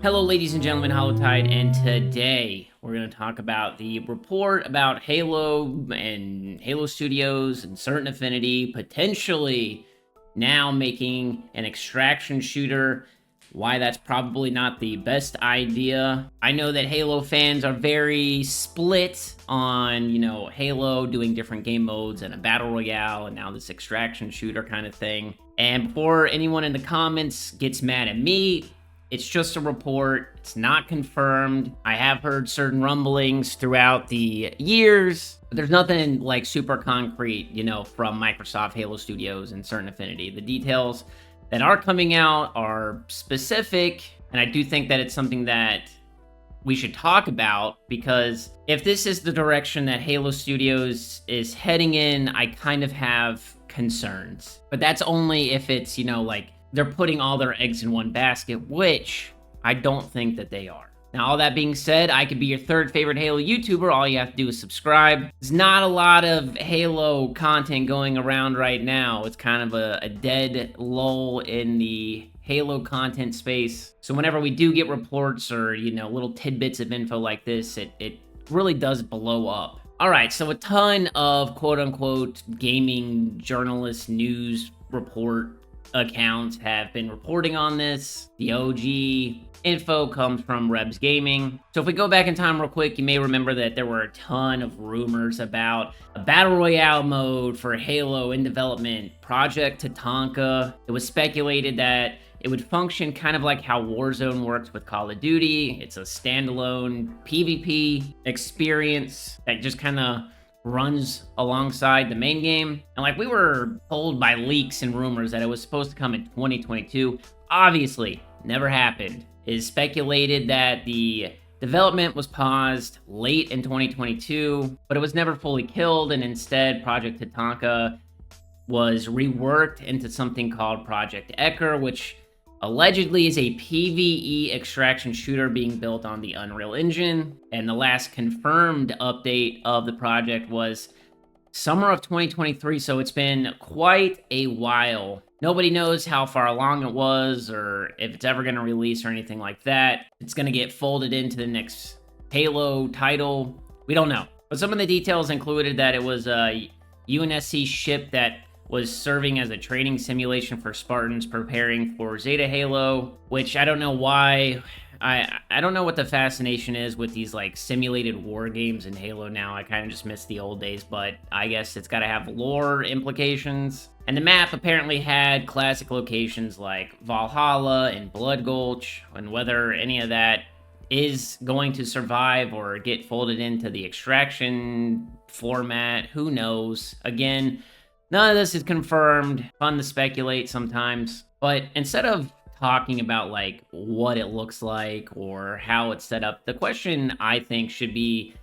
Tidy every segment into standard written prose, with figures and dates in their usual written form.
Hello, ladies and gentlemen, Holotide, and today we're going to talk about the report about Halo and Halo Studios and Certain Affinity potentially now making an extraction shooter. Why that's probably not the best idea. I know that Halo fans are very split on, Halo doing different game modes and a battle royale and now this extraction shooter kind of thing. And before anyone in the comments gets mad at me, it's just a report. It's not confirmed. I have heard certain rumblings throughout the years, but there's nothing like super concrete, from Microsoft, Halo Studios, and Certain Affinity. The details that are coming out are specific, and I do think that it's something that we should talk about, because if this is the direction that Halo Studios is heading in, I kind of have concerns. But that's only if it's, they're putting all their eggs in one basket, which I don't think that they are. Now, all that being said, I could be your third favorite Halo YouTuber. All you have to do is subscribe. There's not a lot of Halo content going around right now. It's kind of a dead lull in the Halo content space. So whenever we do get reports or, little tidbits of info like this, it really does blow up. All right, so a ton of quote-unquote gaming journalist news report accounts have been reporting on this. The OG info comes from Rebs Gaming. So if we go back in time real quick, you may remember that there were a ton of rumors about a battle royale mode for Halo in development, Project Tatanka. It was speculated that it would function kind of like how Warzone works with Call of Duty. It's a standalone PvP experience that just kind of runs alongside the main game. And we were told by leaks and rumors that it was supposed to come in 2022. Obviously, never happened. It is speculated that the development was paused late in 2022, but it was never fully killed, and instead Project Tatanka was reworked into something called Project Eker, which allegedly is a PvE extraction shooter being built on the Unreal Engine. And the last confirmed update of the project was summer of 2023, so it's been quite a while. Nobody knows how far along it was or if it's ever going to release or anything like that. It's going to get folded into the next Halo title. We don't know. But some of the details included that it was a UNSC ship that was serving as a training simulation for Spartans preparing for Zeta Halo, which I don't know why. I don't know what the fascination is with these simulated war games in Halo now. I kind of just miss the old days, but I guess it's got to have lore implications. And the map apparently had classic locations like Valhalla and Blood Gulch, and whether any of that is going to survive or get folded into the extraction format, who knows? Again, none of this is confirmed. Fun to speculate sometimes. But instead of talking about what it looks like or how it's set up, the question I think should be,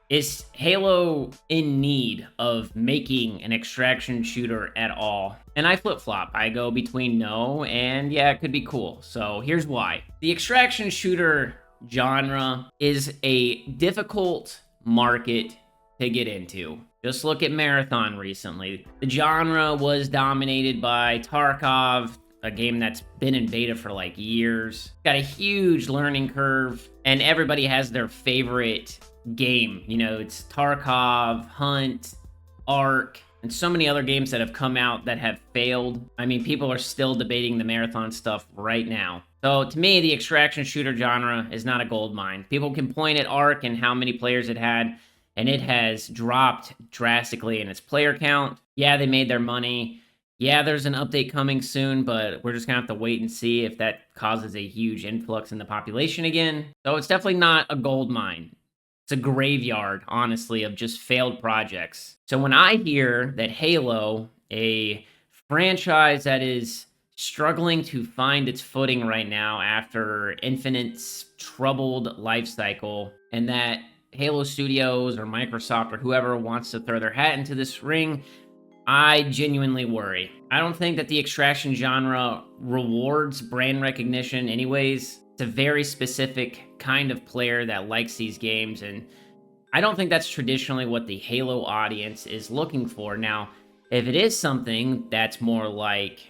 is Halo in need of making an extraction shooter at all? And I flip-flop. I go between no and yeah, it could be cool. So here's why. The extraction shooter genre is a difficult market to get into. Just look at Marathon recently. The genre was dominated by Tarkov, a game that's been in beta for years. Got a huge learning curve, and everybody has their favorite game. It's Tarkov, Hunt, Ark, and so many other games that have come out that have failed. I mean, people are still debating the Marathon stuff right now. So to me, the extraction shooter genre is not a gold mine. People can point at Ark and how many players it had, and it has dropped drastically in its player count. Yeah, they made their money. Yeah, there's an update coming soon, but we're just gonna have to wait and see if that causes a huge influx in the population again. So it's definitely not a gold mine. It's a graveyard, honestly, of just failed projects. So when I hear that Halo, a franchise that is struggling to find its footing right now after Infinite's troubled life cycle, and that Halo Studios or Microsoft or whoever wants to throw their hat into this ring, I genuinely worry. I don't think that the extraction genre rewards brand recognition anyways. It's a very specific kind of player that likes these games, and I don't think that's traditionally what the Halo audience is looking for. Now, if it is something that's more like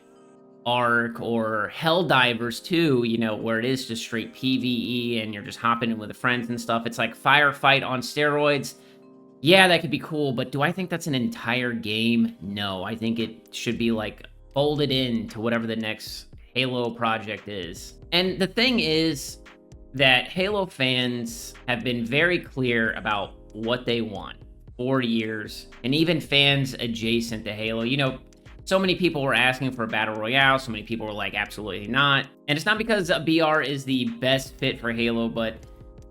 arc, or Helldivers too, where it is just straight PvE and you're just hopping in with the friends and stuff. It's like Firefight on steroids. Yeah, that could be cool, but do I think that's an entire game? No, I think it should be like folded into whatever the next Halo project is. And the thing is that Halo fans have been very clear about what they want for years, and even fans adjacent to Halo. So many people were asking for a battle royale, so many people were like, absolutely not. And it's not because BR is the best fit for Halo, but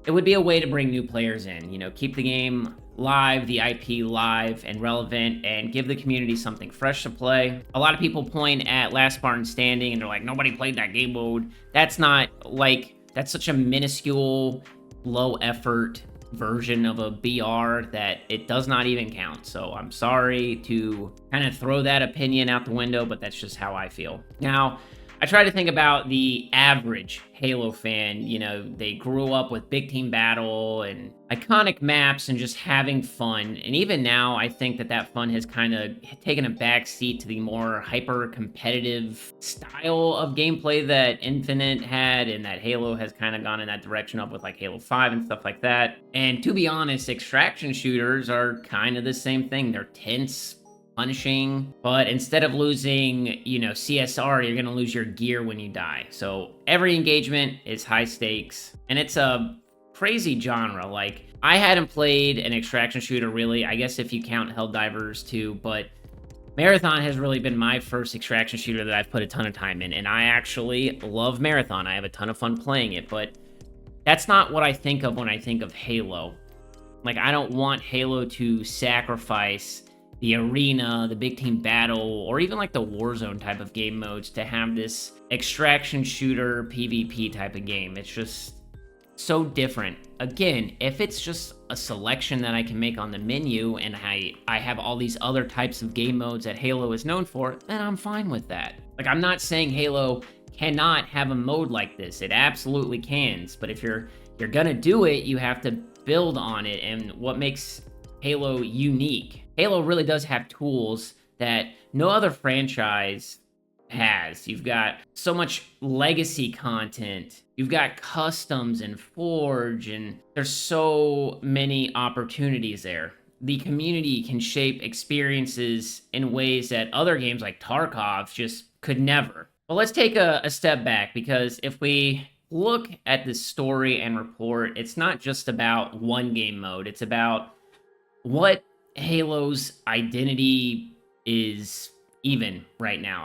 it would be a way to bring new players in, keep the game live, the IP live and relevant, and give the community something fresh to play. A lot of people point at Last Spartan Standing and they're like, nobody played that game mode. That's such a minuscule, low effort version of a BR that it does not even count. So I'm sorry to kind of throw that opinion out the window, but that's just how I feel. Now, I try to think about the average Halo fan. They grew up with big team battle and iconic maps and just having fun. And even now, I think that fun has kind of taken a back seat to the more hyper-competitive style of gameplay that Infinite had, and that Halo has kind of gone in that direction of with like Halo 5 and stuff like that. And to be honest, extraction shooters are kind of the same thing. They're tense, punishing, but instead of losing, CSR, you're gonna lose your gear when you die. So every engagement is high stakes, and it's a crazy genre. Like, I hadn't played an extraction shooter really, I guess if you count Helldivers too, but Marathon has really been my first extraction shooter that I've put a ton of time in, and I actually love Marathon. I have a ton of fun playing it, but that's not what I think of when I think of Halo. Like, I don't want Halo to sacrifice the arena, the big team battle, or even like the Warzone type of game modes to have this extraction shooter PvP type of game. It's just so different. Again, if it's just a selection that I can make on the menu and I have all these other types of game modes that Halo is known for, then I'm fine with that. Like, I'm not saying Halo cannot have a mode like this. It absolutely can. But if you're gonna do it, you have to build on it. And what makes Halo unique? Halo really does have tools that no other franchise has. You've got so much legacy content. You've got customs and Forge, and there's so many opportunities there. The community can shape experiences in ways that other games like Tarkov just could never. But let's take a step back, because if we look at the story and report, it's not just about one game mode. It's about what Halo's identity is even right now.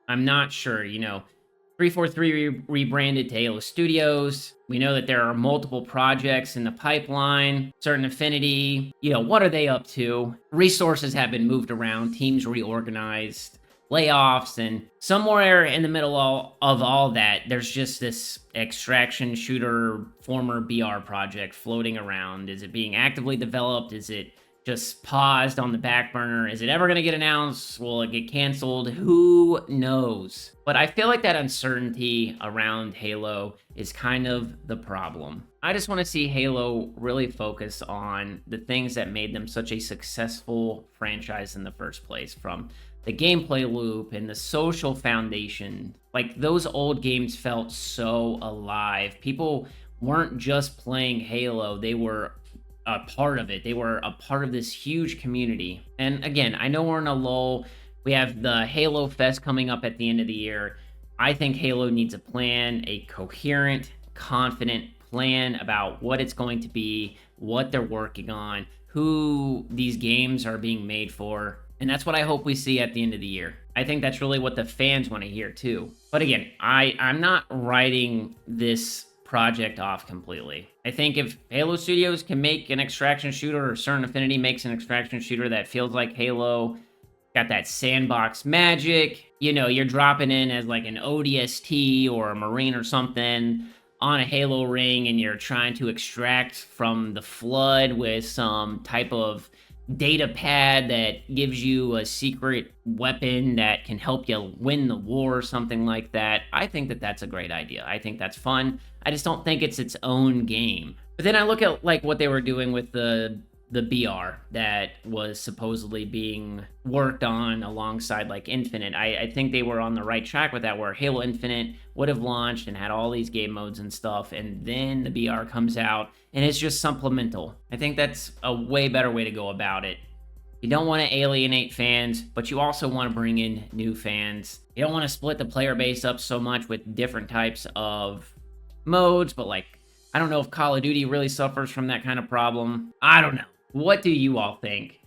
I'm not sure. 343 rebranded to Halo Studios. We know that there are multiple projects in the pipeline. Certain Affinity, what are they up to? Resources have been moved around, teams reorganized, layoffs, and somewhere in the middle of all that, there's just this extraction shooter former BR project floating around. Is it being actively developed? Is it just paused on the back burner? Is it ever going to get announced? Will it get canceled? Who knows? But I feel like that uncertainty around Halo is kind of the problem. I just want to see Halo really focus on the things that made them such a successful franchise in the first place, from the gameplay loop and the social foundation. Like, those old games felt so alive. People weren't just playing Halo, they were a part of it. They were a part of this huge community. And again, I know we're in a lull. We have the Halo Fest coming up at the end of the year. I think Halo needs a plan, a coherent, confident plan about what it's going to be, what they're working on, who these games are being made for. And that's what I hope we see at the end of the year. I think that's really what the fans want to hear too. But again, I'm not writing this project off completely. I think if Halo Studios can make an extraction shooter, or Certain Affinity makes an extraction shooter that feels like Halo, got that sandbox magic, you're dropping in as like an ODST or a Marine or something on a Halo ring, and you're trying to extract from the Flood with some type of data pad that gives you a secret weapon that can help you win the war or something like that. I think that that's a great idea. I think that's fun. I just don't think it's its own game. But then I look at like what they were doing with the the BR that was supposedly being worked on alongside like Infinite. I think they were on the right track with that, where Halo Infinite would have launched and had all these game modes and stuff, and then the BR comes out and it's just supplemental. I think that's a way better way to go about it. You don't want to alienate fans, but you also want to bring in new fans. You don't want to split the player base up so much with different types of modes, but like, I don't know if Call of Duty really suffers from that kind of problem. I don't know. What do you all think?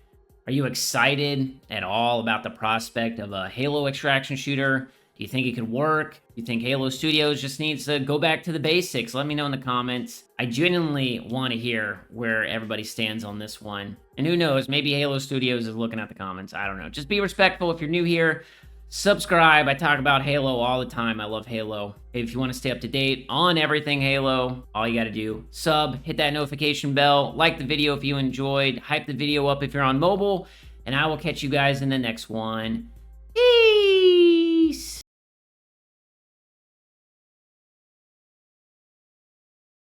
Are you excited at all about the prospect of a Halo extraction shooter? Do you think it could work? Do you think Halo Studios just needs to go back to the basics? Let me know in the comments. I genuinely want to hear where everybody stands on this one. And who knows, maybe Halo Studios is looking at the comments. I don't know. Just be respectful if you're new here. Subscribe. I talk about Halo all the time. I love Halo. If you want to stay up to date on everything Halo, all you got to do, sub, hit that notification bell, like the video if you enjoyed, hype the video up if you're on mobile, and I will catch you guys in the next one. Peace!